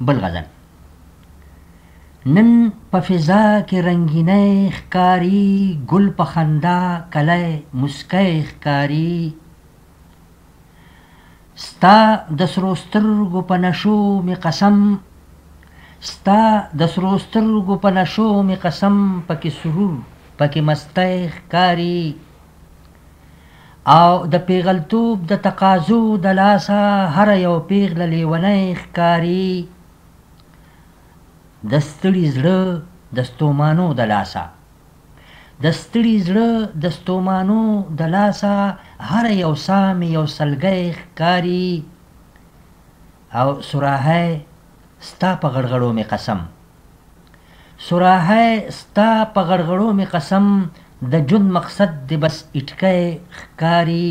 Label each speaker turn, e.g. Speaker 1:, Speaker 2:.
Speaker 1: بل غزل. نن په فضا کې رنګینۍ ښکاري، ګل په خندا کلی مسکی ښکاري. ستا د سرو سترګو په نشو مې قسم، ستا د سرو سترګو په نشو مې قسم، پکې سرور پکې مستی ښکاري. او د پیغلتوب د تقاضو د لاسه هره یو پیغله لیونی ښکاري. د ستړي زړه د ستومانو د لاسه، د ستړي زړه د ستومانو د لاسه هره یو ساه مې یو سلګی ښکاري. او صراحی ستا په غړغړو مې قسم، صراحی ستا په غړغړو مې قسم، د ژوند مقصد دې بس اټکی ښکاري.